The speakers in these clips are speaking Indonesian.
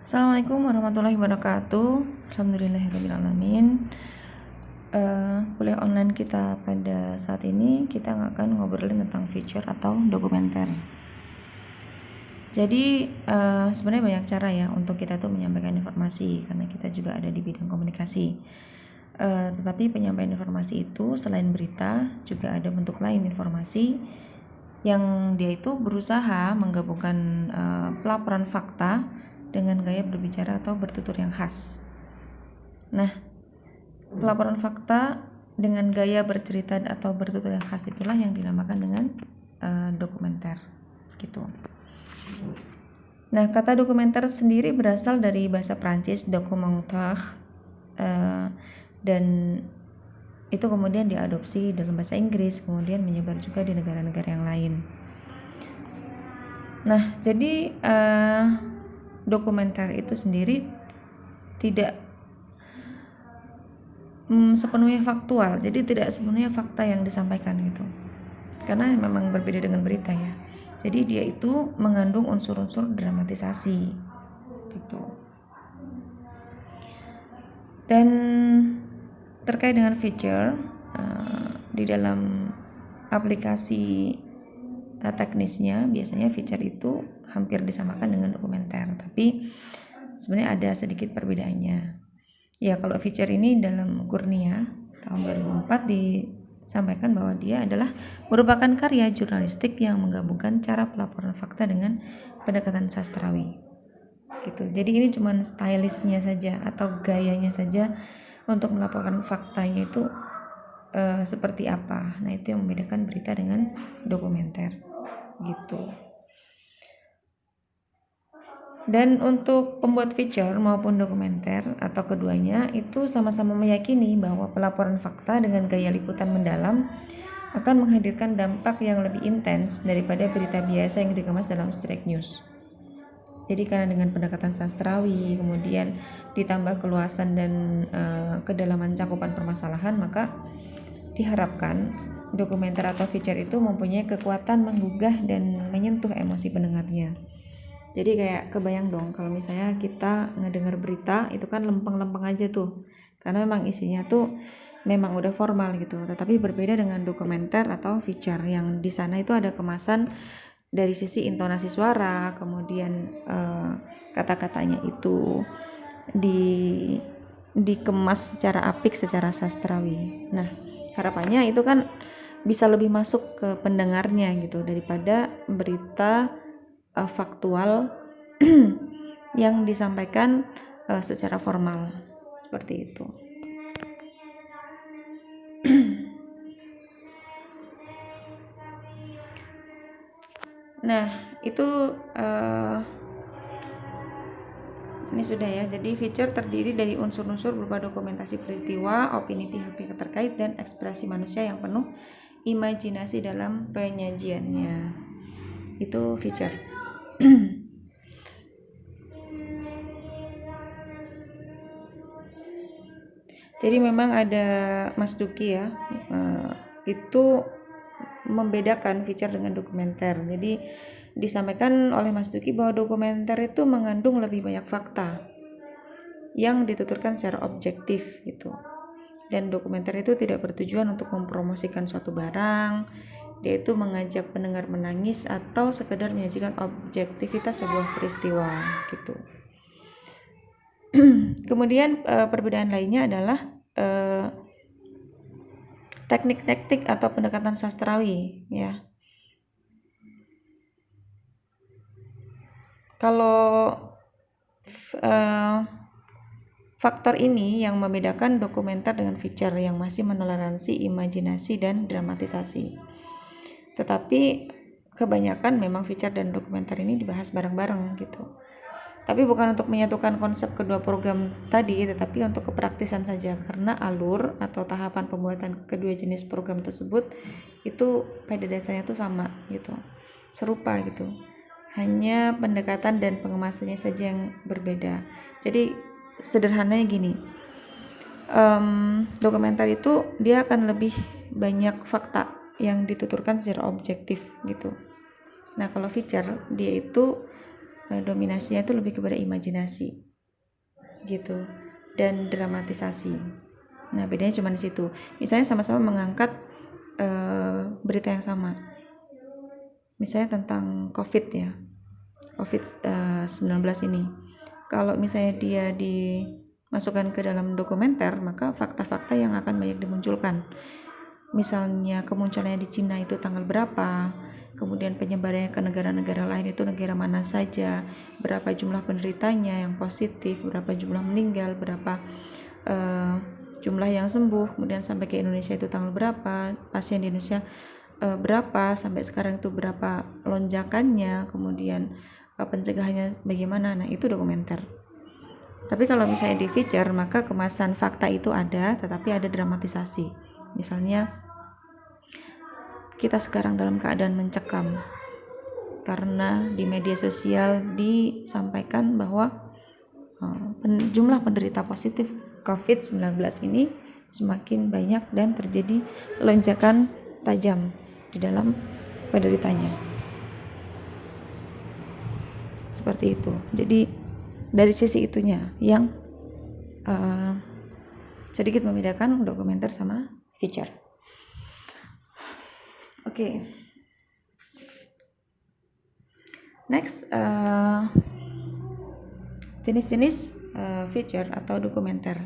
Assalamualaikum warahmatullahi wabarakatuh. Alhamdulillahirrahmanirrahim. Kuliah online kita pada saat ini kita akan ngobrolin tentang feature atau dokumenter. Jadi sebenarnya banyak cara ya untuk kita tuh menyampaikan informasi, karena kita juga ada di bidang komunikasi. Tetapi penyampaian informasi itu selain berita juga ada bentuk lain informasi yang dia itu berusaha menggabungkan pelaporan fakta dengan gaya berbicara atau bertutur yang khas. Nah, pelaporan fakta dengan gaya bercerita atau bertutur yang khas itulah yang dinamakan dengan dokumenter, gitu. Nah, kata dokumenter sendiri berasal dari bahasa Prancis documentaire, dan itu kemudian diadopsi dalam bahasa Inggris, kemudian menyebar juga di negara-negara yang lain. Nah, jadi dokumenter itu sendiri tidak sepenuhnya faktual, jadi tidak sepenuhnya fakta yang disampaikan gitu, karena memang berbeda dengan berita ya. Jadi dia itu mengandung unsur-unsur dramatisasi gitu. Dan terkait dengan feature di dalam aplikasi teknisnya, biasanya feature itu hampir disamakan dengan dokumenter, tapi sebenarnya ada sedikit perbedaannya. Ya, kalau feature ini dalam Kurnia tahun 2004 disampaikan bahwa dia adalah merupakan karya jurnalistik yang menggabungkan cara pelaporan fakta dengan pendekatan sastrawi. Gitu. Jadi ini cuma stylishnya saja atau gayanya saja untuk melaporkan faktanya itu seperti apa. Nah, itu yang membedakan berita dengan dokumenter. Gitu. Dan untuk pembuat feature maupun dokumenter atau keduanya itu sama-sama meyakini bahwa pelaporan fakta dengan gaya liputan mendalam akan menghadirkan dampak yang lebih intens daripada berita biasa yang dikemas dalam straight news. Jadi karena dengan pendekatan sastrawi, kemudian ditambah keluasan dan kedalaman cakupan permasalahan, maka diharapkan dokumenter atau feature itu mempunyai kekuatan menggugah dan menyentuh emosi pendengarnya. Jadi kayak kebayang dong kalau misalnya kita ngedengar berita itu kan lempeng-lempeng aja tuh, karena memang isinya tuh memang udah formal gitu. Tetapi berbeda dengan dokumenter atau feature yang di sana itu ada kemasan dari sisi intonasi suara, kemudian kata-katanya itu dikemas secara apik, secara sastrawi. Nah, harapannya itu kan bisa lebih masuk ke pendengarnya gitu daripada berita faktual yang disampaikan secara formal seperti itu. Nah, itu ini sudah ya. Jadi feature terdiri dari unsur-unsur berupa dokumentasi peristiwa, opini pihak-pihak terkait, dan ekspresi manusia yang penuh imajinasi dalam penyajiannya. Itu feature. Jadi memang ada Mas Duki ya, itu membedakan feature dengan dokumenter. Jadi disampaikan oleh Mas Duki bahwa dokumenter itu mengandung lebih banyak fakta yang dituturkan secara objektif gitu. Dan dokumenter itu tidak bertujuan untuk mempromosikan suatu barang, dia itu mengajak pendengar menangis atau sekedar menyajikan objektivitas sebuah peristiwa gitu. Kemudian perbedaan lainnya adalah teknik-teknik atau pendekatan sastrawi ya. Kalau faktor ini yang membedakan dokumenter dengan feature yang masih menoleransi imajinasi dan dramatisasi. Tetapi kebanyakan memang feature dan dokumenter ini dibahas bareng-bareng gitu. Tapi bukan untuk menyatukan konsep kedua program tadi, tetapi untuk kepraktisan saja, karena alur atau tahapan pembuatan kedua jenis program tersebut itu pada dasarnya tuh sama gitu, serupa gitu. Hanya pendekatan dan pengemasannya saja yang berbeda. Jadi sederhananya gini, dokumenter itu dia akan lebih banyak fakta yang dituturkan secara objektif gitu. Nah, kalau feature dia itu dominasinya itu lebih kepada imajinasi gitu dan dramatisasi. Nah, bedanya cuma di situ. Misalnya sama-sama mengangkat berita yang sama. Misalnya tentang COVID ya. COVID-19 ini. Kalau misalnya dia dimasukkan ke dalam dokumenter, maka fakta-fakta yang akan banyak dimunculkan. Misalnya kemunculannya di Cina itu tanggal berapa, kemudian penyebarannya ke negara-negara lain itu negara mana saja, berapa jumlah penderitanya yang positif, berapa jumlah meninggal, berapa jumlah yang sembuh, kemudian sampai ke Indonesia itu tanggal berapa, pasien di Indonesia berapa, sampai sekarang itu berapa lonjakannya, kemudian pencegahannya bagaimana. Nah, itu dokumenter. Tapi kalau misalnya di feature, maka kemasan fakta itu ada, tetapi ada dramatisasi. Misalnya kita sekarang dalam keadaan mencekam karena di media sosial disampaikan bahwa jumlah penderita positif COVID-19 ini semakin banyak dan terjadi lonjakan tajam di dalam penderitanya. Seperti itu. Jadi dari sisi itunya yang sedikit membedakan dokumenter sama feature. Oke. Next, jenis-jenis feature atau dokumenter.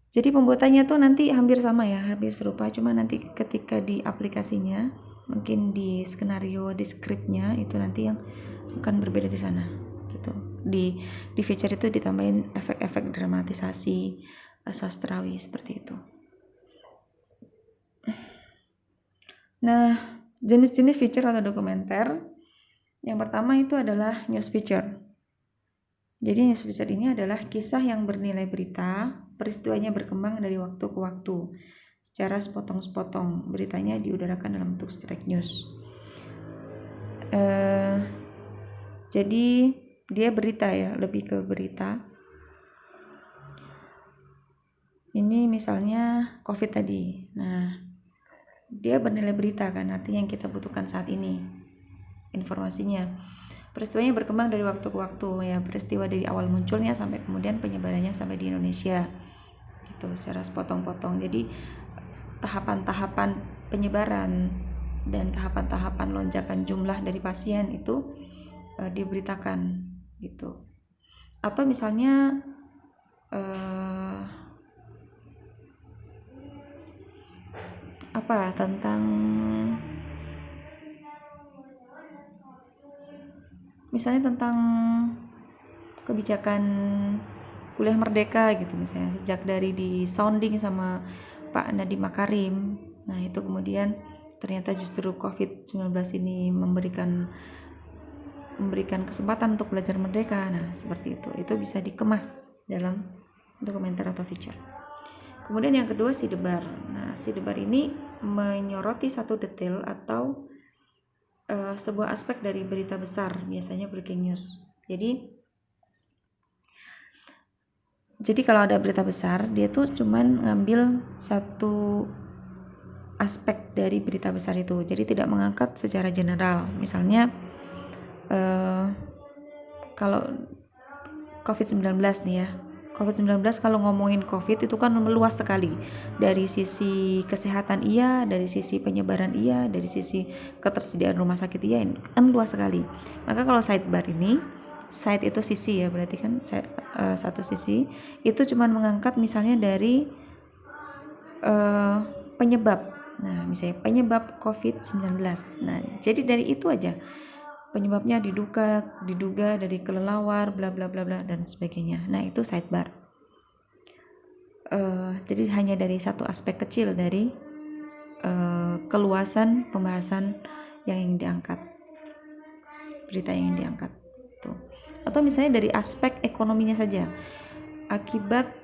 Jadi pembuatannya tuh nanti hampir sama ya, hampir serupa, cuma nanti ketika di aplikasinya, mungkin di skenario, di skripnya itu nanti yang akan berbeda di sana gitu. Di feature itu ditambahin efek-efek dramatisasi sastrawi seperti itu. Nah, jenis-jenis feature atau dokumenter yang pertama itu adalah news feature. Jadi news feature ini adalah kisah yang bernilai berita, peristiwanya berkembang dari waktu ke waktu secara sepotong-sepotong. Beritanya diudarakan dalam bentuk straight news. Jadi dia berita ya, lebih ke berita. Ini misalnya COVID tadi. Nah, dia bernilai berita kan, artinya yang kita butuhkan saat ini informasinya. Peristiwanya berkembang dari waktu ke waktu ya, peristiwa dari awal munculnya sampai kemudian penyebarannya sampai di Indonesia gitu, secara sepotong-potong. Jadi tahapan-tahapan penyebaran dan tahapan-tahapan lonjakan jumlah dari pasien itu diberitakan gitu. Atau misalnya tentang misalnya tentang kebijakan kuliah merdeka gitu, misalnya sejak dari di sounding sama Pak Nadiem Makarim. Nah, itu kemudian ternyata justru COVID-19 ini memberikan kesempatan untuk belajar merdeka. Nah, seperti itu bisa dikemas dalam dokumenter atau feature. Kemudian yang kedua, sidebar. Nah, sidebar ini menyoroti satu detail atau sebuah aspek dari berita besar, biasanya breaking news. Jadi kalau ada berita besar, dia tuh cuman ngambil satu aspek dari berita besar itu. Jadi tidak mengangkat secara general. Misalnya kalau COVID-19 nih ya. COVID-19 kalau ngomongin COVID itu kan meluas sekali. Dari sisi kesehatan iya, dari sisi penyebaran iya, dari sisi ketersediaan rumah sakit iya, kan luas sekali. Maka kalau sidebar ini, side itu sisi ya, berarti kan satu sisi itu cuman mengangkat misalnya dari penyebab. Nah, misalnya penyebab COVID-19. Nah, jadi dari itu aja. Penyebabnya diduga dari kelelawar, bla bla bla bla dan sebagainya. Nah, itu sidebar. Jadi hanya dari satu aspek kecil dari keluasan pembahasan yang ingin diangkat, berita yang ingin diangkat. Tuh. Atau misalnya dari aspek ekonominya saja, akibat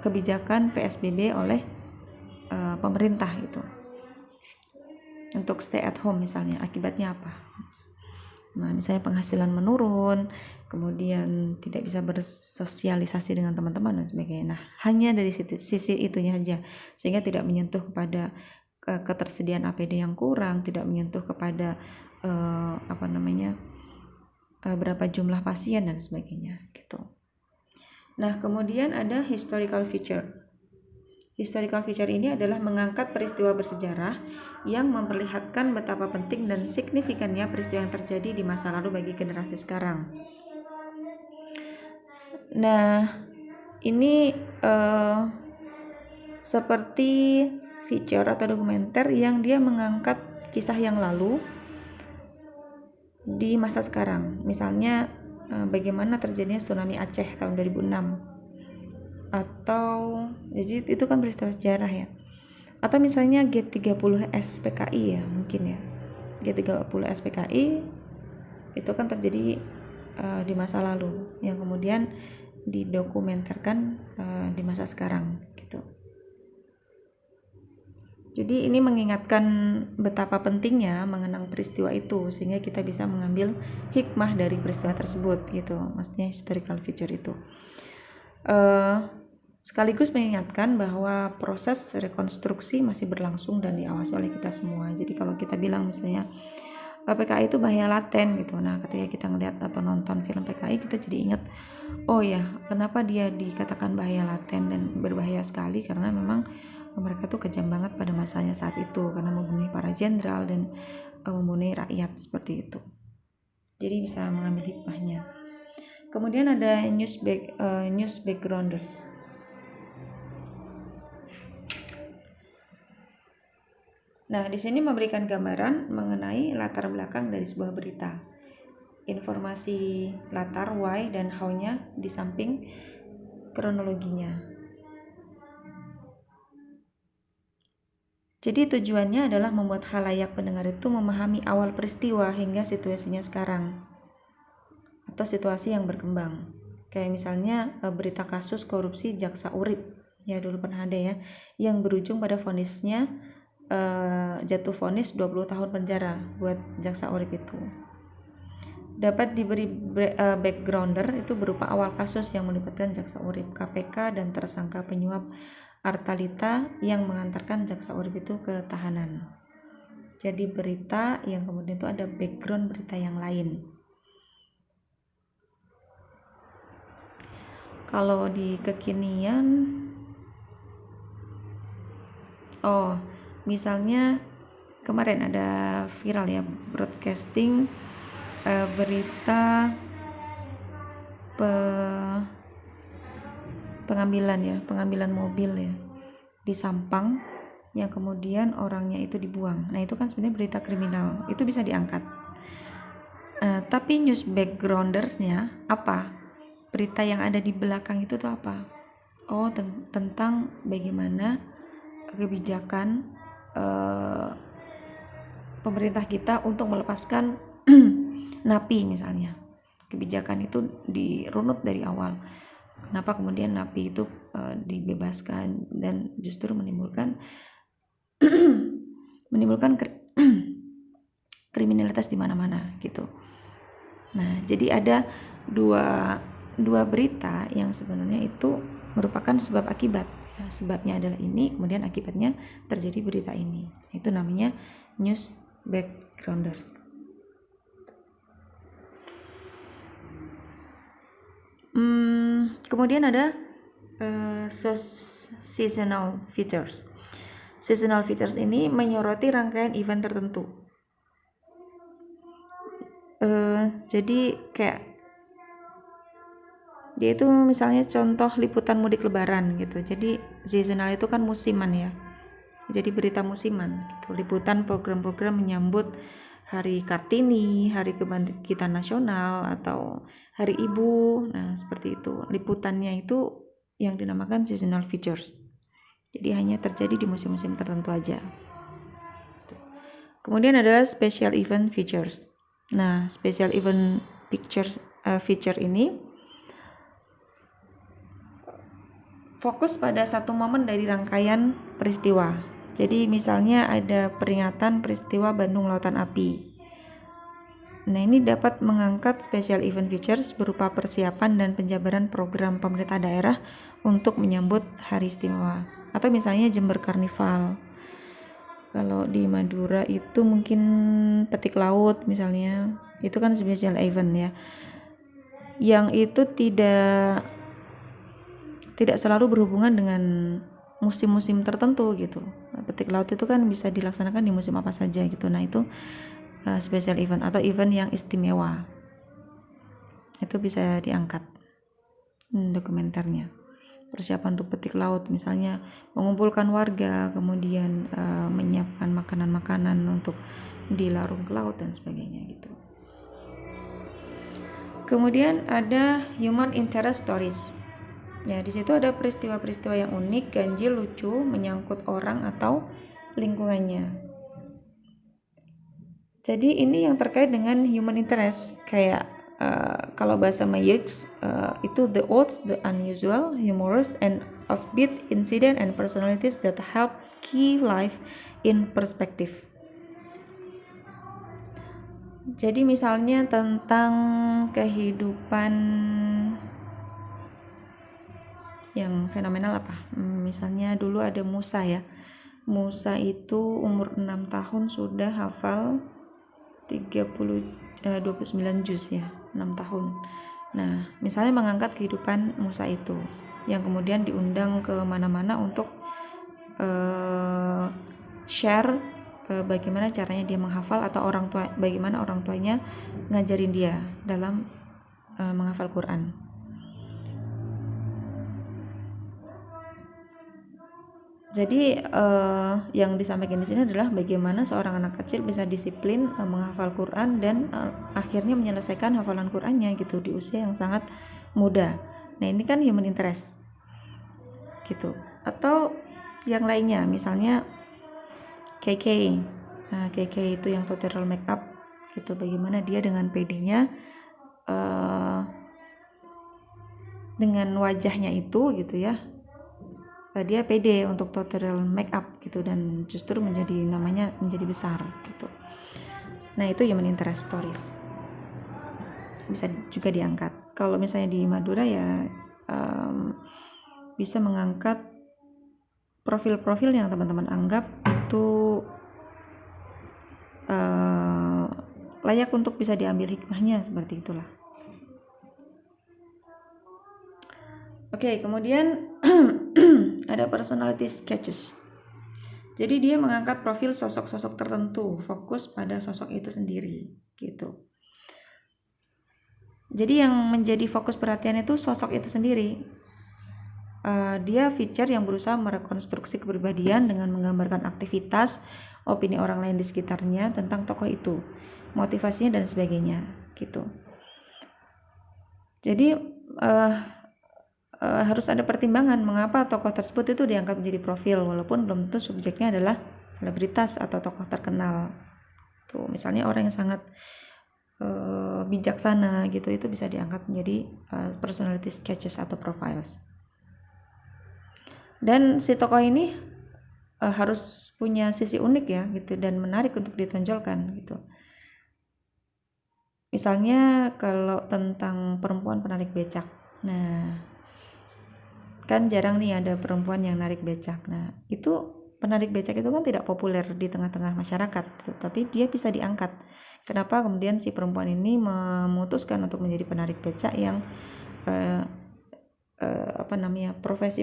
kebijakan PSBB oleh pemerintah itu. Untuk stay at home misalnya, akibatnya apa? Nah, misalnya penghasilan menurun, kemudian tidak bisa bersosialisasi dengan teman-teman dan sebagainya. Nah, hanya dari sisi itunya saja, sehingga tidak menyentuh kepada ketersediaan APD yang kurang, tidak menyentuh kepada berapa jumlah pasien dan sebagainya gitu. Nah, kemudian ada historical feature. Historical feature ini adalah mengangkat peristiwa bersejarah yang memperlihatkan betapa penting dan signifikannya peristiwa yang terjadi di masa lalu bagi generasi sekarang. Nah, ini seperti feature atau dokumenter yang dia mengangkat kisah yang lalu di masa sekarang. Misalnya bagaimana terjadinya tsunami Aceh tahun 2006. Atau jadi itu kan peristiwa sejarah ya. Atau misalnya G30S PKI ya, mungkin ya. G30S PKI itu kan terjadi di masa lalu yang kemudian didokumenterkan di masa sekarang gitu. Jadi ini mengingatkan betapa pentingnya mengenang peristiwa itu sehingga kita bisa mengambil hikmah dari peristiwa tersebut gitu. Maksudnya historical feature itu. Sekaligus mengingatkan bahwa proses rekonstruksi masih berlangsung dan diawasi oleh kita semua. Jadi kalau kita bilang misalnya PKI itu bahaya laten gitu. Nah, ketika kita ngeliat atau nonton film PKI, kita jadi ingat, oh ya, kenapa dia dikatakan bahaya laten dan berbahaya sekali, karena memang mereka tuh kejam banget pada masanya saat itu karena membunuh para jenderal dan membunuh rakyat seperti itu. Jadi bisa mengambil hikmahnya. Kemudian ada news backgrounders. Nah, di sini memberikan gambaran mengenai latar belakang dari sebuah berita. Informasi latar, why, dan how-nya di samping kronologinya. Jadi tujuannya adalah membuat khalayak pendengar itu memahami awal peristiwa hingga situasinya sekarang. Atau situasi yang berkembang. Kayak misalnya berita kasus korupsi Jaksa Urip. Ya dulu pernah ada ya. Yang berujung pada vonisnya jatuh vonis 20 tahun penjara buat Jaksa Urip itu. Dapat diberi backgrounder itu berupa awal kasus yang melibatkan Jaksa Urip, KPK, dan tersangka penyuap Artalita yang mengantarkan Jaksa Urip itu ke tahanan. Jadi berita yang kemudian itu ada background berita yang lain. Kalau di kekinian, misalnya kemarin ada viral ya broadcasting berita pengambilan mobil ya di Sampang yang kemudian orangnya itu dibuang. Nah itu kan sebenarnya berita kriminal, itu bisa diangkat. Tapi news backgroundersnya apa? Berita yang ada di belakang itu tuh apa? Tentang bagaimana kebijakan pemerintah kita untuk melepaskan napi misalnya. Kebijakan itu dirunut dari awal. Kenapa kemudian napi itu dibebaskan dan justru menimbulkan kriminalitas di mana-mana gitu. Nah, jadi ada dua berita yang sebenarnya itu merupakan sebab akibat. Ya, sebabnya adalah ini, kemudian akibatnya terjadi berita ini. Itu namanya news backgrounders. Kemudian ada seasonal features. Seasonal features ini menyoroti rangkaian event tertentu. Jadi kayak dia itu misalnya contoh liputan mudik lebaran gitu. Jadi seasonal itu kan musiman ya. Jadi berita musiman gitu. Liputan program-program menyambut Hari Kartini, Hari Kebangkitan Nasional, atau Hari Ibu. Nah, seperti itu. Liputannya itu yang dinamakan seasonal features. Jadi hanya terjadi di musim-musim tertentu aja. Kemudian ada special event features. Nah, special event feature ini fokus pada satu momen dari rangkaian peristiwa. Jadi misalnya ada peringatan peristiwa Bandung Lautan Api. Nah, ini dapat mengangkat special event features berupa persiapan dan penjabaran program pemerintah daerah untuk menyambut hari istimewa. Atau misalnya Jember Carnival. Kalau di Madura itu mungkin petik laut misalnya, itu kan special event ya, yang itu tidak selalu berhubungan dengan musim-musim tertentu gitu. Petik laut itu kan bisa dilaksanakan di musim apa saja gitu. Nah itu special event atau event yang istimewa, itu bisa diangkat dokumenternya. Persiapan untuk petik laut misalnya mengumpulkan warga, kemudian menyiapkan makanan-makanan untuk dilarung ke laut dan sebagainya gitu. Kemudian ada human interest stories. Ya, di situ ada peristiwa-peristiwa yang unik, ganjil, lucu, menyangkut orang atau lingkungannya. Jadi ini yang terkait dengan human interest, kayak kalau bahasa Mayeux itu the odd, the unusual, humorous, and offbeat incident and personalities that help keep life in perspective. Jadi misalnya tentang kehidupan yang fenomenal apa? Misalnya dulu ada Musa ya. Musa itu umur 6 tahun sudah hafal 29 juz ya, 6 tahun. Nah, misalnya mengangkat kehidupan Musa itu yang kemudian diundang ke mana-mana untuk share bagaimana caranya dia menghafal atau bagaimana orang tuanya ngajarin dia dalam menghafal Quran. Jadi yang disampaikan di sini adalah bagaimana seorang anak kecil bisa disiplin menghafal Quran dan akhirnya menyelesaikan hafalan Qurannya gitu di usia yang sangat muda. Nah ini kan human interest gitu. Atau yang lainnya, misalnya KK. Nah, KK itu yang tutorial makeup gitu. Bagaimana dia dengan PD-nya dengan wajahnya itu gitu ya. Dia pede untuk tutorial make up gitu dan justru namanya menjadi besar gitu. Nah itu human interest stories, bisa juga diangkat. Kalau misalnya di Madura ya bisa mengangkat profil-profil yang teman-teman anggap itu layak untuk bisa diambil hikmahnya, seperti itulah. Oke, kemudian ada personality sketches. Jadi dia mengangkat profil sosok-sosok tertentu, fokus pada sosok itu sendiri, gitu. Jadi yang menjadi fokus perhatian itu sosok itu sendiri. Dia feature yang berusaha merekonstruksi kepribadian dengan menggambarkan aktivitas, opini orang lain di sekitarnya tentang tokoh itu, motivasinya dan sebagainya, gitu. Jadi harus ada pertimbangan mengapa tokoh tersebut itu diangkat menjadi profil walaupun belum tentu subjeknya adalah selebritas atau tokoh terkenal. Tuh, misalnya orang yang sangat bijaksana gitu, itu bisa diangkat menjadi personality sketches atau profiles. Dan si tokoh ini harus punya sisi unik ya gitu dan menarik untuk ditonjolkan gitu. Misalnya kalau tentang perempuan penarik becak. Nah, kan jarang nih ada perempuan yang narik becak. Nah, itu penarik becak itu kan tidak populer di tengah-tengah masyarakat, tapi dia bisa diangkat. Kenapa kemudian si perempuan ini memutuskan untuk menjadi penarik becak yang profesi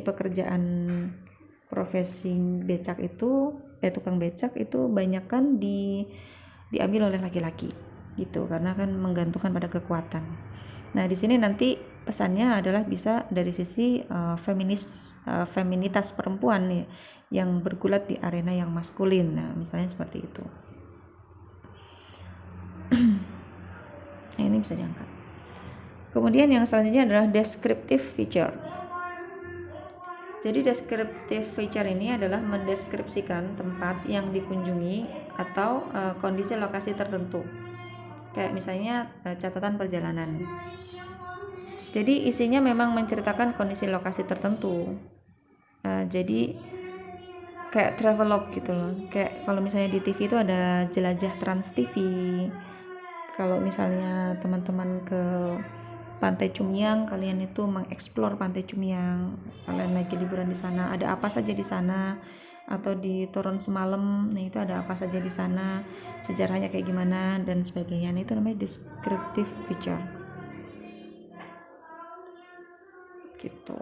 becak itu tukang becak itu banyak kan diambil oleh laki-laki gitu, karena kan menggantungkan pada kekuatan. Nah, di sini nanti pesannya adalah bisa dari sisi feminitas perempuan nih, yang bergulat di arena yang maskulin. Nah, misalnya seperti itu. Nah, ini bisa diangkat. Kemudian yang selanjutnya adalah descriptive feature. Jadi descriptive feature ini adalah mendeskripsikan tempat yang dikunjungi atau kondisi lokasi tertentu. Kayak misalnya catatan perjalanan. Jadi isinya memang menceritakan kondisi lokasi tertentu. Jadi kayak travelog gitu loh. Kayak kalau misalnya di TV itu ada jelajah Trans TV. Kalau misalnya teman-teman ke Pantai Cumiang, kalian itu mengeksplor Pantai Cumiang. Kalian lagi liburan di sana, ada apa saja di sana. atau diturun semalam. Nah, itu ada apa saja di sana, sejarahnya kayak gimana dan sebagainya. Nah, itu namanya descriptive feature. Gitu.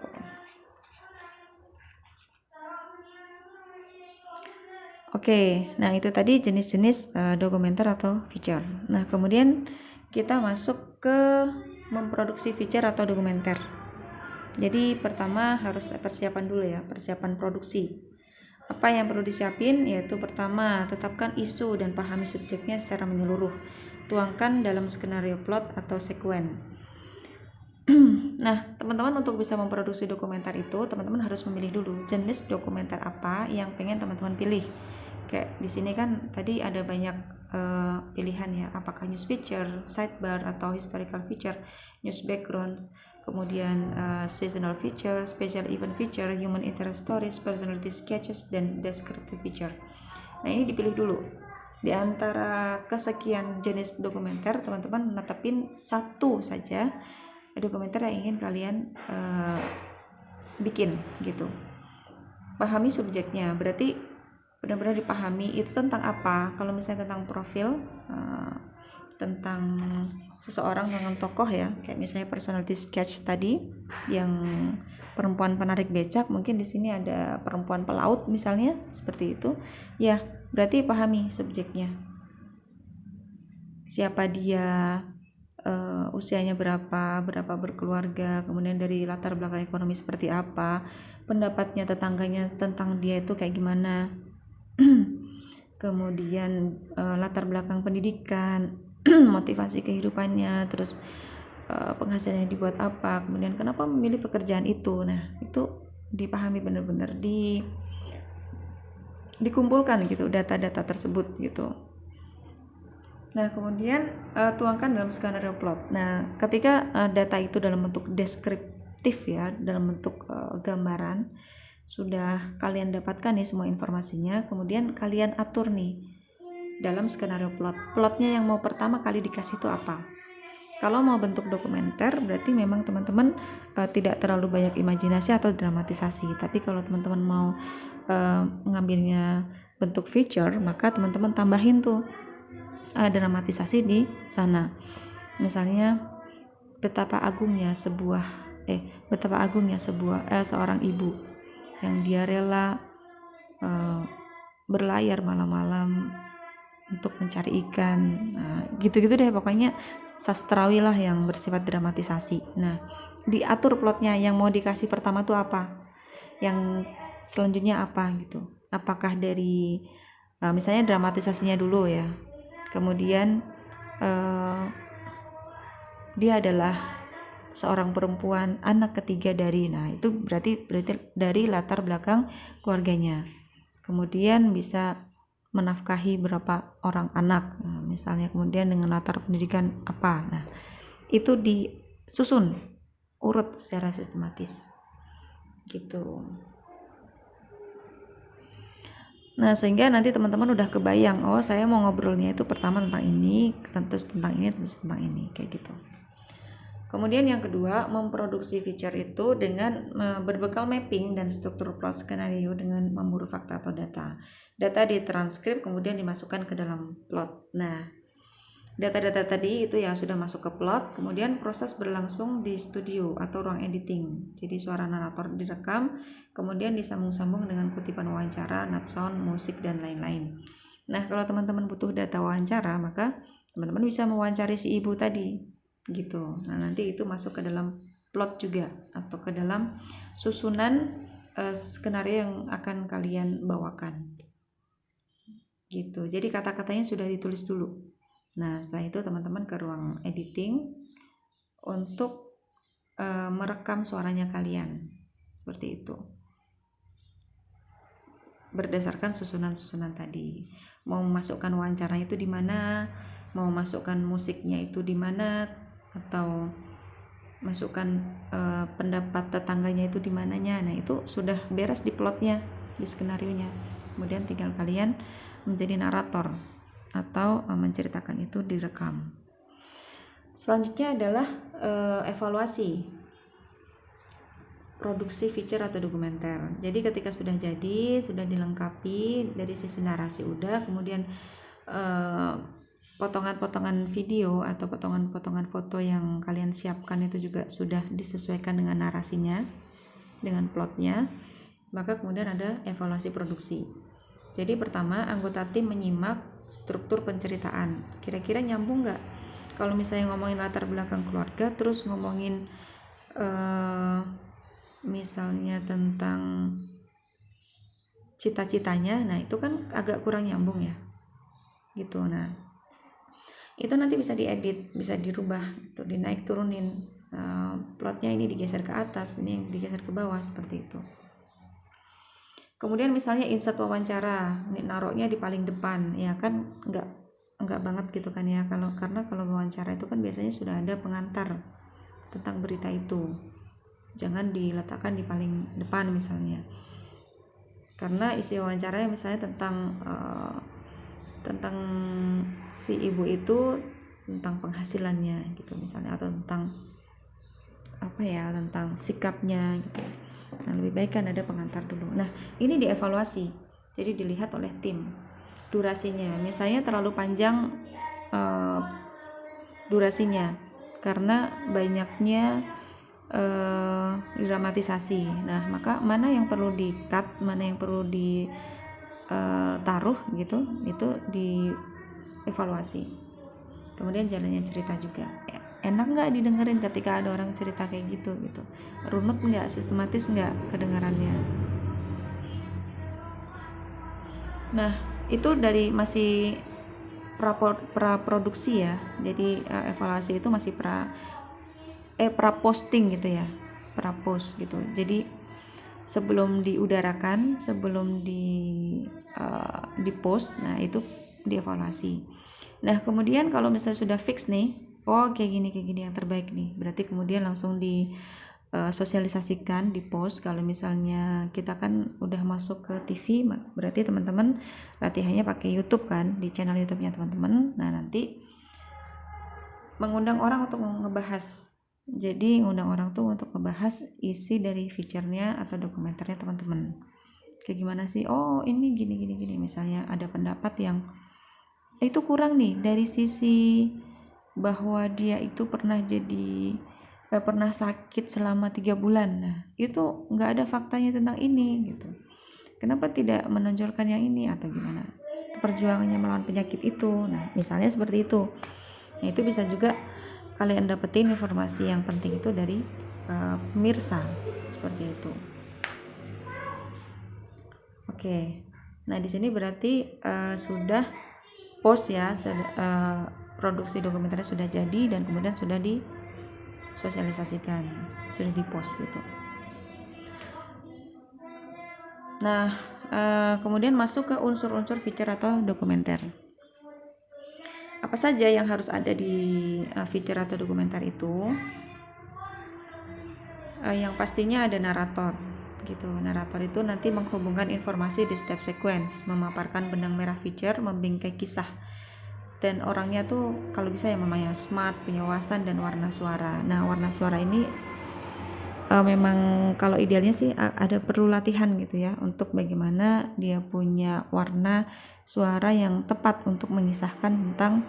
Oke, nah itu tadi jenis-jenis dokumenter atau feature. Nah, kemudian kita masuk ke memproduksi feature atau dokumenter. Jadi pertama harus persiapan dulu ya, persiapan produksi. Apa yang perlu disiapin? Yaitu pertama, tetapkan isu dan pahami subjeknya secara menyeluruh. Tuangkan dalam skenario plot atau sekuen. Nah, teman-teman untuk bisa memproduksi dokumenter itu, teman-teman harus memilih dulu jenis dokumenter apa yang pengen teman-teman pilih. Kayak di sini kan tadi ada banyak pilihan ya, apakah news feature, sidebar atau historical feature, news background, kemudian seasonal feature, special event feature, human interest stories, personality sketches, dan descriptive feature. Nah, ini dipilih dulu. Di antara kesekian jenis dokumenter, teman-teman menetapin satu saja dokumenter yang ingin kalian bikin gitu. Pahami subjeknya, berarti benar-benar dipahami itu tentang apa. Kalau misalnya tentang profil, tentang seseorang, dengan tokoh ya, kayak misalnya personality sketch tadi yang perempuan penarik becak, mungkin di sini ada perempuan pelaut misalnya, seperti itu ya, berarti pahami subjeknya, siapa dia, usianya berapa berkeluarga, kemudian dari latar belakang ekonomi seperti apa, pendapatnya tetangganya tentang dia itu kayak gimana, kemudian latar belakang pendidikan, motivasi kehidupannya, terus penghasilannya dibuat apa, kemudian kenapa memilih pekerjaan itu. Nah, itu dipahami benar-benar, dikumpulkan gitu data-data tersebut gitu. Nah, kemudian tuangkan dalam skenario plot. Nah, ketika data itu dalam bentuk deskriptif ya, dalam bentuk gambaran, sudah kalian dapatkan nih semua informasinya, kemudian kalian atur nih dalam skenario plot. Plotnya yang mau pertama kali dikasih itu apa? Kalau mau bentuk dokumenter, berarti memang teman-teman tidak terlalu banyak imajinasi atau dramatisasi. Tapi kalau teman-teman mau ngambilnya bentuk feature, maka teman-teman tambahin tuh dramatisasi di sana. Misalnya betapa agungnya seorang ibu yang dia rela berlayar malam-malam untuk mencari ikan. Nah, gitu-gitu deh, pokoknya sastrawi lah yang bersifat dramatisasi. Nah, diatur plotnya, yang mau dikasih pertama tuh apa, yang selanjutnya apa gitu. Apakah dari misalnya dramatisasinya dulu ya, kemudian dia adalah seorang perempuan, anak ketiga dari, nah itu berarti dari latar belakang keluarganya, kemudian bisa menafkahi berapa orang anak, nah, misalnya, kemudian dengan latar pendidikan apa. Nah, itu disusun urut secara sistematis gitu. Nah, sehingga nanti teman-teman udah kebayang, oh saya mau ngobrolnya itu pertama tentang ini, terus tentang ini, terus tentang ini, kayak gitu. Kemudian yang kedua, memproduksi feature itu dengan berbekal mapping dan struktur plot skenario dengan memburu fakta atau data. Data ditranskrip kemudian dimasukkan ke dalam plot. Nah, data-data tadi itu yang sudah masuk ke plot, kemudian proses berlangsung di studio atau ruang editing. Jadi suara narator direkam, kemudian disambung-sambung dengan kutipan wawancara, nut sound, musik, dan lain-lain. Nah, kalau teman-teman butuh data wawancara, maka teman-teman bisa mewawancari si ibu tadi gitu. Nah, nanti itu masuk ke dalam plot juga atau ke dalam susunan skenario yang akan kalian bawakan gitu. Jadi kata-katanya sudah ditulis dulu. Nah, setelah itu teman-teman ke ruang editing untuk merekam suaranya kalian seperti itu, berdasarkan susunan-susunan tadi. Mau memasukkan wawancaranya itu di mana, mau masukkan musiknya itu di mana, atau masukkan pendapat tetangganya itu di mananya. Nah, itu sudah beres di plotnya, di skenarionya. Kemudian tinggal kalian menjadi narator atau menceritakan itu direkam. Selanjutnya adalah evaluasi. produksi feature atau dokumenter. Jadi ketika sudah jadi, sudah dilengkapi dari sisi narasi udah, kemudian potongan-potongan video atau potongan-potongan foto yang kalian siapkan itu juga sudah disesuaikan dengan narasinya, dengan plotnya, maka kemudian ada evaluasi produksi. Jadi pertama, anggota tim menyimak struktur penceritaan. Kira-kira nyambung nggak? Kalau misalnya ngomongin latar belakang keluarga, terus ngomongin misalnya tentang cita-citanya, nah itu kan agak kurang nyambung ya, gitu. Nah, itu nanti bisa diedit, bisa dirubah, itu dinaik turunin, plotnya ini digeser ke atas, ini yang digeser ke bawah, seperti itu. Kemudian misalnya insert wawancara, ini naruhnya di paling depan, ya kan enggak banget gitu kan ya, karena kalau wawancara itu kan biasanya sudah ada pengantar tentang berita itu. Jangan diletakkan di paling depan misalnya, karena isi wawancaranya misalnya tentang si ibu itu, tentang penghasilannya gitu misalnya, atau tentang tentang sikapnya gitu. Nah, lebih baik kan ada pengantar dulu. Nah, ini dievaluasi, jadi dilihat oleh tim durasinya. Misalnya terlalu panjang durasinya karena banyaknya dramatisasi. Nah, maka mana yang perlu di-cut, mana yang perlu ditaruh gitu, itu dievaluasi. Kemudian jalannya cerita juga. Enak nggak didengerin ketika ada orang cerita kayak gitu. Runut nggak, sistematis nggak kedengarannya. Nah, itu dari masih pra-produksi ya. Jadi evaluasi itu masih pra-posting gitu ya, pra-post gitu. Jadi sebelum diudarakan, sebelum di-post, nah itu dievaluasi. Nah, kemudian kalau misalnya sudah fix nih, kayak gini yang terbaik nih, berarti kemudian langsung disosialisasikan, di-post. Kalau misalnya kita kan udah masuk ke TV, berarti teman-teman latihannya pakai YouTube kan, di channel YouTube-nya teman-teman. Nah, nanti mengundang orang untuk ngebahas. Jadi ngundang orang tuh untuk ngebahas isi dari feature-nya atau dokumenternya teman-teman. Kayak gimana sih? Ini gini. Misalnya ada pendapat yang itu kurang nih dari sisi bahwa dia itu pernah sakit selama 3 bulan. Nah, itu nggak ada faktanya tentang ini gitu. Kenapa tidak menonjolkan yang ini, atau gimana perjuangannya melawan penyakit itu. Nah, misalnya seperti itu. Nah, itu bisa juga kalian dapetin informasi yang penting itu dari pemirsa, seperti itu. Oke. Nah, di sini berarti sudah post ya, produksi dokumenternya sudah jadi dan kemudian sudah disosialisasikan, sudah di-post gitu. Nah, kemudian masuk ke unsur-unsur feature atau dokumenter. Apa saja yang harus ada di feature atau dokumenter itu? Yang pastinya ada narator gitu. Narator itu nanti menghubungkan informasi di step sequence, memaparkan benang merah feature, membingkai kisah. Dan orangnya tuh kalau bisa yang memang smart, punya wawasan dan warna suara. Nah, warna suara ini memang kalau idealnya sih ada perlu latihan gitu ya, untuk bagaimana dia punya warna suara yang tepat untuk mengisahkan tentang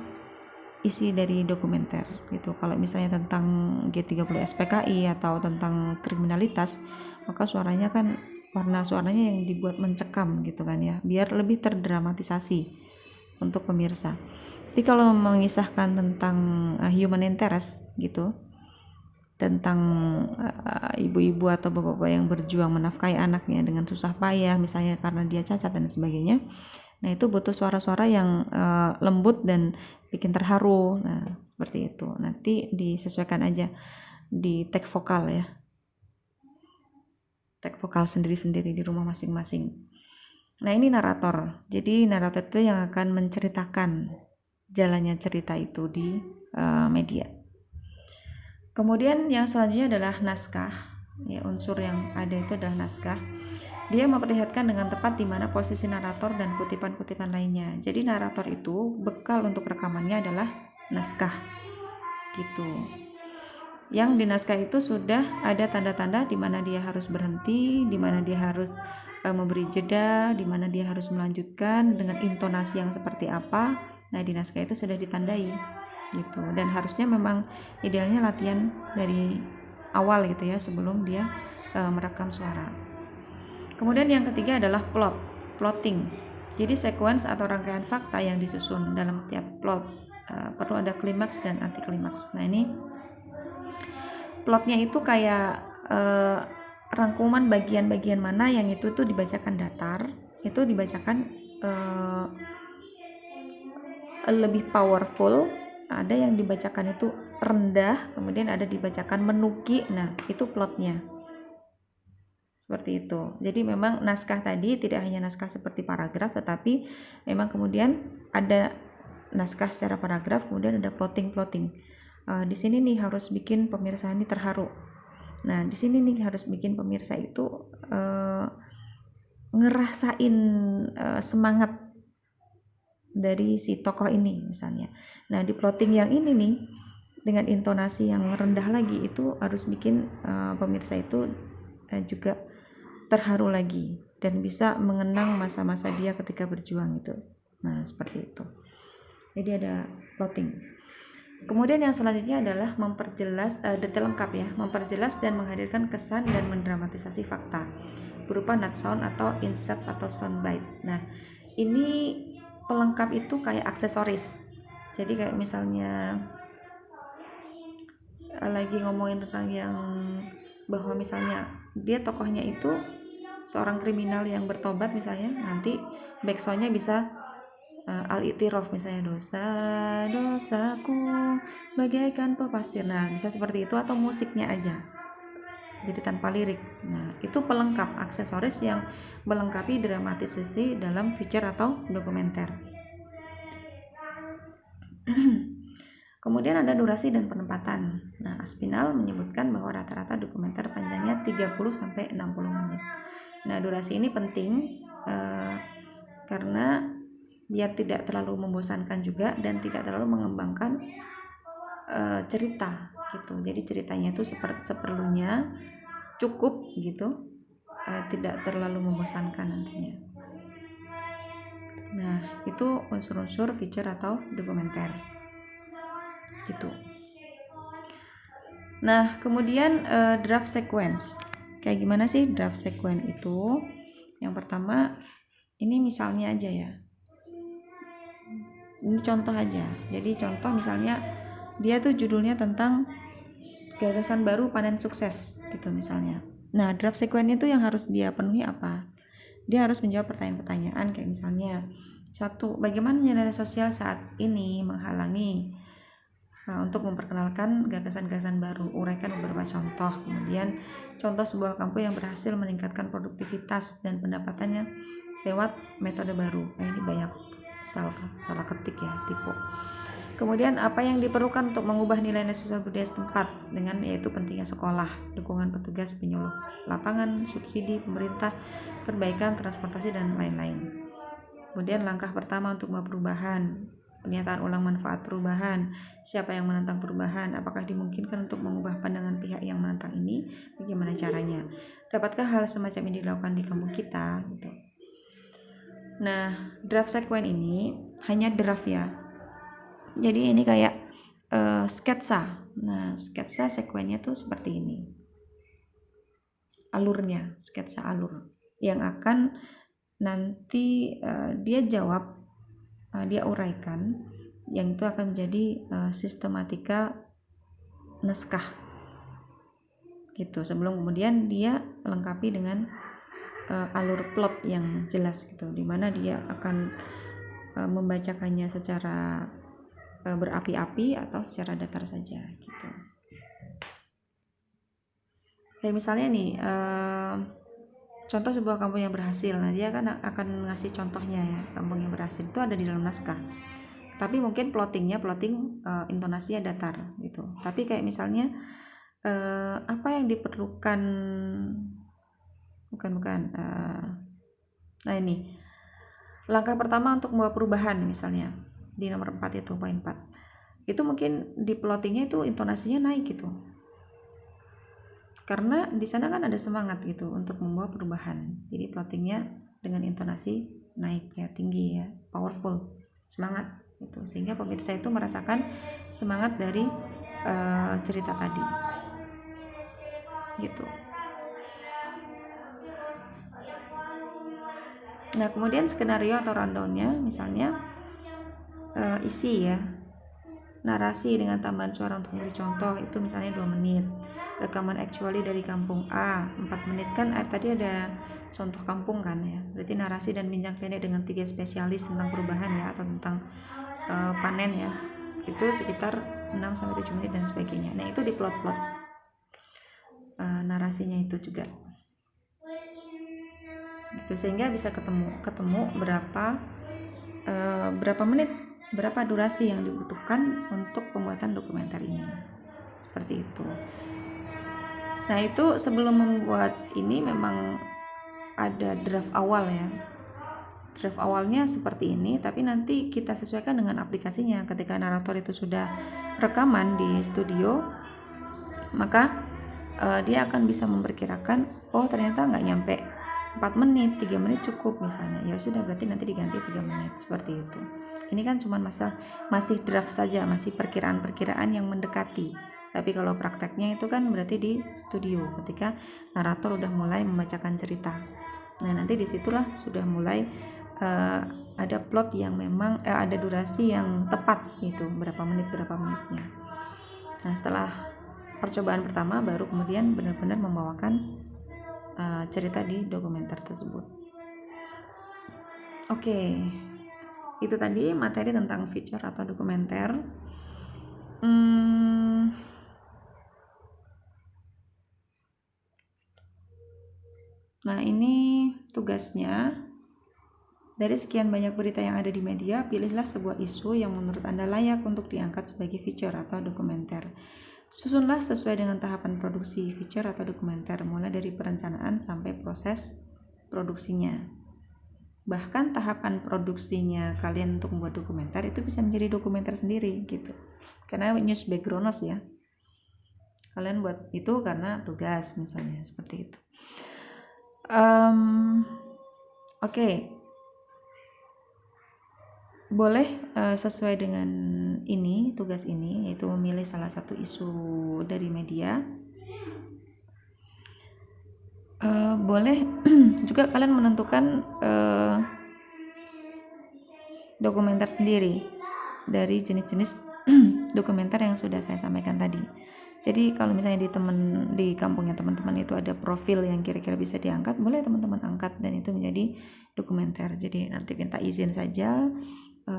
isi dari dokumenter gitu. Kalau misalnya tentang G30 SPKI atau tentang kriminalitas, maka suaranya kan, warna suaranya yang dibuat mencekam gitu kan ya, biar lebih terdramatisasi untuk pemirsa. Tapi kalau mengisahkan tentang human interest gitu, tentang ibu-ibu atau bapak-bapak yang berjuang menafkahi anaknya dengan susah payah misalnya karena dia cacat dan sebagainya, nah itu butuh suara-suara yang lembut dan bikin terharu. Nah, seperti itu. Nanti disesuaikan aja di tag vokal ya, tag vokal sendiri-sendiri di rumah masing-masing. Nah, ini narator. Jadi narator itu yang akan menceritakan jalannya cerita itu di media. Kemudian yang selanjutnya adalah naskah. Ya, unsur yang ada itu adalah naskah. Dia memperlihatkan dengan tepat di mana posisi narator dan kutipan-kutipan lainnya. Jadi narator itu bekal untuk rekamannya adalah naskah gitu. yang di naskah itu sudah ada tanda-tanda di mana dia harus berhenti, di mana dia harus memberi jeda, di mana dia harus melanjutkan dengan intonasi yang seperti apa. Nah, di naskah itu sudah ditandai gitu. Dan harusnya memang idealnya latihan dari awal gitu ya, sebelum dia merekam suara. Kemudian yang ketiga adalah plotting. Jadi sequence atau rangkaian fakta yang disusun dalam setiap plot. Perlu ada klimaks dan anti klimaks. Nah, ini plotnya itu kayak rangkuman bagian-bagian mana yang itu tuh dibacakan datar, itu dibacakan lebih powerful, ada yang dibacakan itu rendah, kemudian ada dibacakan menuki. Nah, itu plotnya seperti itu. Jadi memang naskah tadi tidak hanya naskah seperti paragraf, tetapi memang kemudian ada naskah secara paragraf, kemudian ada plotting. Di sini nih harus bikin pemirsa ini terharu. Nah, di sini nih harus bikin pemirsa itu ngerasain semangat dari si tokoh ini misalnya. Nah, di plotting yang ini nih dengan intonasi yang rendah lagi itu harus bikin pemirsa itu juga terharu lagi dan bisa mengenang masa-masa dia ketika berjuang itu. Nah, seperti itu. Jadi ada plotting. Kemudian yang selanjutnya adalah memperjelas detail lengkap ya, memperjelas dan menghadirkan kesan dan mendramatisasi fakta berupa not sound atau insert atau soundbite. Nah, ini pelengkap itu kayak aksesoris. Jadi kayak misalnya lagi ngomongin tentang yang bahwa misalnya dia tokohnya itu seorang kriminal yang bertobat misalnya, nanti backsoundnya bisa al-i'tiraf misalnya, dosa-dosaku bagaikan pepasir. Nah, bisa seperti itu, atau musiknya aja jadi tanpa lirik. Nah, itu pelengkap aksesoris yang melengkapi dramatisasi dalam feature atau dokumenter. Kemudian ada durasi dan penempatan. Nah, Aspinall menyebutkan bahwa rata-rata dokumenter panjangnya 30-60 menit. Nah, durasi ini penting karena biar tidak terlalu membosankan juga dan tidak terlalu mengembangkan cerita gitu. Jadi ceritanya itu seperlunya, cukup gitu, tidak terlalu membosankan nantinya. Nah, itu unsur-unsur feature atau dokumenter gitu. Nah, kemudian draft sequence. Kayak gimana sih draft sequence itu? Yang pertama, ini misalnya aja ya. Ini contoh aja. Jadi contoh misalnya dia tuh judulnya tentang gagasan baru panen sukses gitu misalnya. Nah, draft sequence itu yang harus dia penuhi apa? Dia harus menjawab pertanyaan-pertanyaan kayak misalnya, 1. Bagaimana nilai sosial saat ini menghalangi untuk memperkenalkan gagasan-gagasan baru? Uraikan beberapa contoh. Kemudian contoh sebuah kampus yang berhasil meningkatkan produktivitas dan pendapatannya lewat metode baru. Ini banyak salah ketik ya, tipe. Kemudian apa yang diperlukan untuk mengubah nilai-nilai sosial budaya setempat, dengan yaitu pentingnya sekolah, dukungan petugas penyuluh lapangan, subsidi pemerintah, perbaikan transportasi dan lain-lain. Kemudian langkah pertama untuk membuat perubahan, pernyataan ulang manfaat perubahan, siapa yang menentang perubahan, apakah dimungkinkan untuk mengubah pandangan pihak yang menentang ini, bagaimana caranya, dapatkah hal semacam ini dilakukan di kampung kita gitu. Nah, draft sequence ini hanya draft ya, jadi ini kayak sketsa. Nah, sketsa sequence-nya tuh seperti ini alurnya, sketsa alur yang akan nanti dia jawab, dia uraikan, yang itu akan menjadi sistematika naskah gitu, sebelum kemudian dia lengkapi dengan alur plot yang jelas gitu, dimana dia akan membacakannya secara berapi-api atau secara datar saja gitu. Kayak misalnya nih contoh sebuah kampung yang berhasil. Nah, dia kan akan ngasih contohnya ya, kampung yang berhasil itu ada di dalam naskah. Tapi mungkin plotting intonasinya datar gitu. Tapi kayak misalnya apa yang diperlukan, nah ini langkah pertama untuk membawa perubahan misalnya di nomor 4 itu poin 4. Itu mungkin di plottingnya itu intonasinya naik gitu. karena di sana kan ada semangat gitu untuk membawa perubahan. Jadi plottingnya dengan intonasi naik ya, tinggi ya, powerful, semangat gitu, sehingga pemirsa itu merasakan semangat dari cerita tadi gitu. Nah, kemudian skenario atau rundownnya misalnya isi ya, narasi dengan tambahan suara untuk memberi contoh itu misalnya 2 menit, rekaman actually dari kampung A 4 menit, kan tadi ada contoh kampung kan ya, berarti narasi dan bincang pendek dengan 3 spesialis tentang perubahan ya, atau tentang panen ya, itu sekitar 6-7 menit dan sebagainya. Nah, itu di plot-plot narasinya itu juga gitu, sehingga bisa ketemu berapa menit, berapa durasi yang dibutuhkan untuk pembuatan dokumenter ini, seperti itu. Nah, itu sebelum membuat ini memang ada draft awal ya, draft awalnya seperti ini, tapi nanti kita sesuaikan dengan aplikasinya. Ketika narator itu sudah rekaman di studio, maka dia akan bisa memperkirakan, oh ternyata nggak nyampe 4 menit, 3 menit cukup misalnya, ya sudah berarti nanti diganti 3 menit, seperti itu. Ini kan cuma masih draft saja, masih perkiraan-perkiraan yang mendekati. Tapi kalau prakteknya itu kan berarti di studio ketika narator udah mulai membacakan cerita. Nah, nanti disitulah sudah mulai ada plot yang memang ada durasi yang tepat gitu, berapa menitnya. Nah, setelah percobaan pertama baru kemudian benar-benar membawakan cerita di dokumenter tersebut. Oke, itu tadi materi tentang feature atau dokumenter. Nah, ini tugasnya. Dari sekian banyak berita yang ada di media, pilihlah sebuah isu yang menurut Anda layak untuk diangkat sebagai feature atau dokumenter. Susunlah sesuai dengan tahapan produksi feature atau dokumenter, mulai dari perencanaan sampai proses produksinya. Bahkan tahapan produksinya kalian untuk membuat dokumenter itu bisa menjadi dokumenter sendiri gitu. Karena news backgrounders ya. Kalian buat itu karena tugas misalnya, seperti itu. Oke. Boleh sesuai dengan ini, tugas ini, yaitu memilih salah satu isu dari media. Boleh juga kalian menentukan dokumenter sendiri dari jenis-jenis dokumenter yang sudah saya sampaikan tadi. Jadi kalau misalnya di kampungnya teman-teman itu ada profil yang kira-kira bisa diangkat, boleh teman-teman angkat dan itu menjadi dokumenter. Jadi nanti minta izin saja,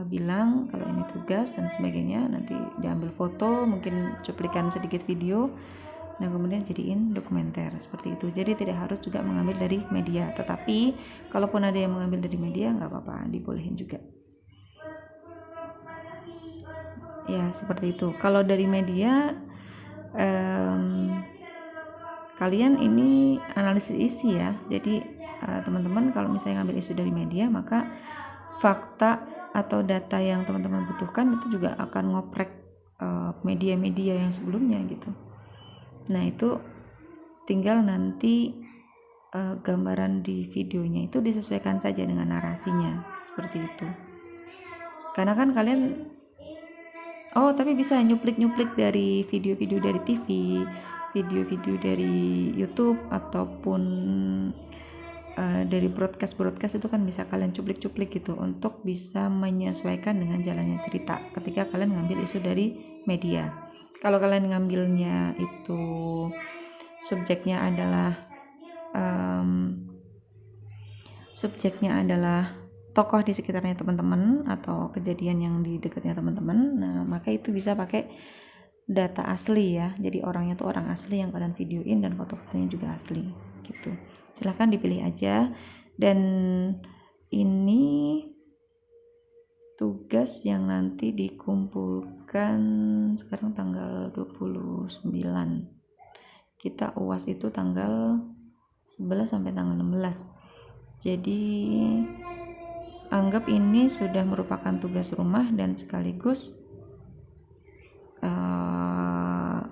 bilang kalau ini tugas dan sebagainya, nanti diambil foto, mungkin cuplikan sedikit video, dan kemudian jadiin dokumenter seperti itu. Jadi tidak harus juga mengambil dari media, tetapi kalaupun ada yang mengambil dari media nggak apa-apa, dibolehin juga. Ya seperti itu. Kalau dari media kalian ini analisis isi ya. Jadi teman-teman kalau misalnya ngambil isu dari media, maka fakta atau data yang teman-teman butuhkan itu juga akan ngoprek media-media yang sebelumnya gitu. Nah, itu tinggal nanti gambaran di videonya itu disesuaikan saja dengan narasinya, seperti itu. Karena kan kalian tapi bisa nyuplik dari video-video dari TV, video-video dari YouTube, ataupun dari broadcast itu kan bisa kalian cuplik-cuplik gitu untuk bisa menyesuaikan dengan jalannya cerita ketika kalian ngambil isu dari media. Kalau kalian ngambilnya itu subjeknya adalah tokoh di sekitarnya teman-teman atau kejadian yang di dekatnya teman-teman, nah maka itu bisa pakai data asli ya. Jadi orangnya tuh orang asli yang kalian videoin dan foto-fotonya juga asli gitu. Silahkan dipilih aja. Dan ini tugas yang nanti dikumpulkan sekarang tanggal 29. Kita UAS itu tanggal 11 sampai tanggal 16. Jadi anggap ini sudah merupakan tugas rumah dan sekaligus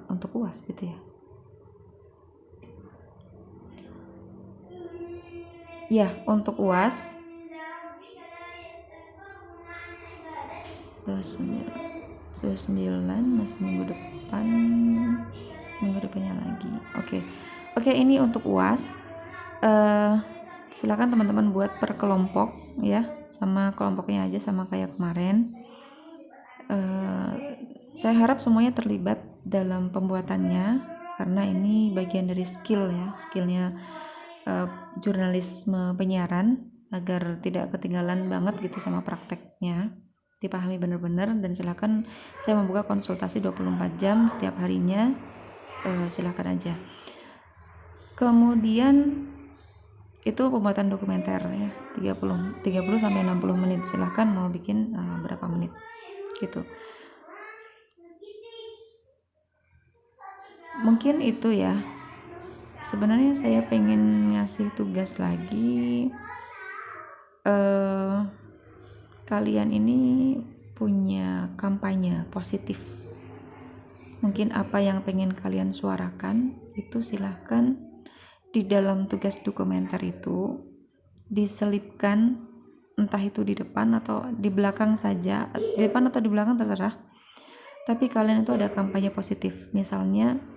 untuk UAS gitu ya. Ya, untuk UAS 29 masih minggu depannya lagi. Oke, ini untuk UAS. Silakan teman-teman buat per kelompok ya, sama kelompoknya aja sama kayak kemarin. Saya harap semuanya terlibat dalam pembuatannya karena ini bagian dari skillnya jurnalisme penyiaran, agar tidak ketinggalan banget gitu sama prakteknya, dipahami benar-benar. Dan silakan, saya membuka konsultasi 24 jam setiap harinya, silakan aja. Kemudian itu pembuatan dokumenter ya, 30 sampai 60 menit. Silahkan mau bikin berapa menit gitu. Mungkin itu ya. Sebenarnya saya pengen ngasih tugas lagi. Kalian ini punya kampanye positif. Mungkin apa yang pengen kalian suarakan itu silahkan di dalam tugas dokumenter itu diselipkan, entah itu di depan atau di belakang saja, di depan atau di belakang terserah. Tapi kalian itu ada kampanye positif. Misalnya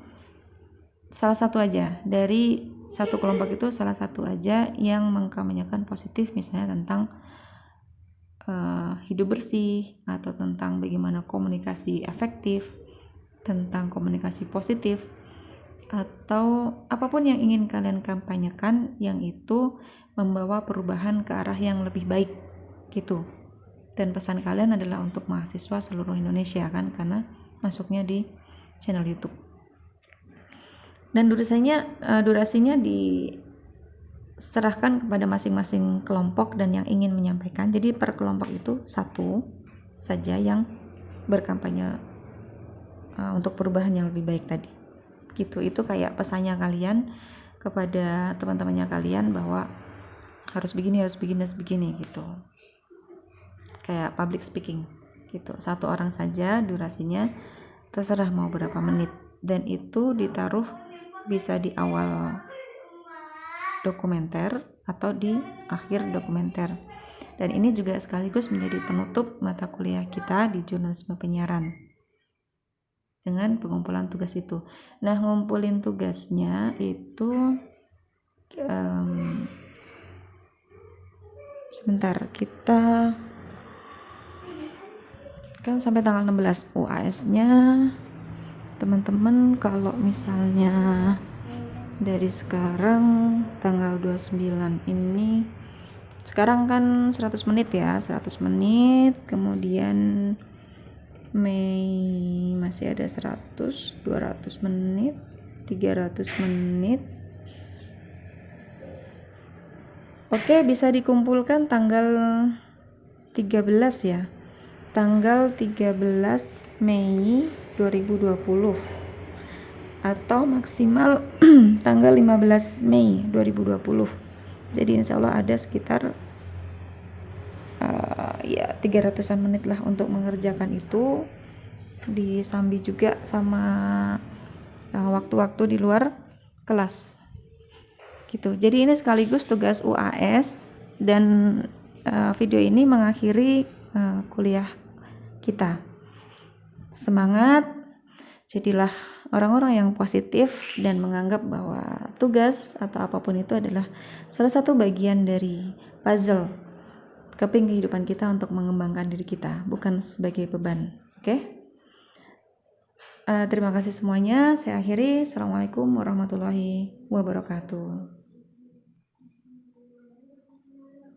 salah satu aja dari satu kelompok itu, salah satu aja yang mengkampanyekan positif, misalnya tentang hidup bersih, atau tentang bagaimana komunikasi efektif, tentang komunikasi positif, atau apapun yang ingin kalian kampanyekan yang itu membawa perubahan ke arah yang lebih baik gitu. Dan pesan kalian adalah untuk mahasiswa seluruh Indonesia kan, karena masuknya di channel YouTube. Dan durasinya diserahkan kepada masing-masing kelompok dan yang ingin menyampaikan. Jadi per kelompok itu satu saja yang berkampanye untuk perubahan yang lebih baik tadi. Gitu. Itu kayak pesannya kalian kepada teman-temannya kalian bahwa harus begini gitu. Kayak public speaking gitu. Satu orang saja, durasinya terserah mau berapa menit, dan itu ditaruh bisa di awal dokumenter atau di akhir dokumenter. Dan ini juga sekaligus menjadi penutup mata kuliah kita di jurnalisme penyiaran dengan pengumpulan tugas itu. Nah, ngumpulin tugasnya itu sebentar, kita kan sampai tanggal 16 UAS-nya. Teman-teman kalau misalnya dari sekarang tanggal 29 ini, sekarang kan 100 menit ya, 100 menit, kemudian Mei masih ada 100, 200 menit, 300 menit. Oke, bisa dikumpulkan tanggal 13 ya. Tanggal 13 Mei 2020 atau maksimal tanggal 15 Mei 2020. Jadi insya Allah ada sekitar 300-an menit lah untuk mengerjakan itu, disambi juga sama waktu-waktu di luar kelas gitu. Jadi ini sekaligus tugas UAS, dan video ini mengakhiri kuliah kita. Semangat, jadilah orang-orang yang positif dan menganggap bahwa tugas atau apapun itu adalah salah satu bagian dari puzzle keping kehidupan kita untuk mengembangkan diri kita, bukan sebagai beban. Oke? Terima kasih semuanya. Saya akhiri. Assalamualaikum warahmatullahi wabarakatuh.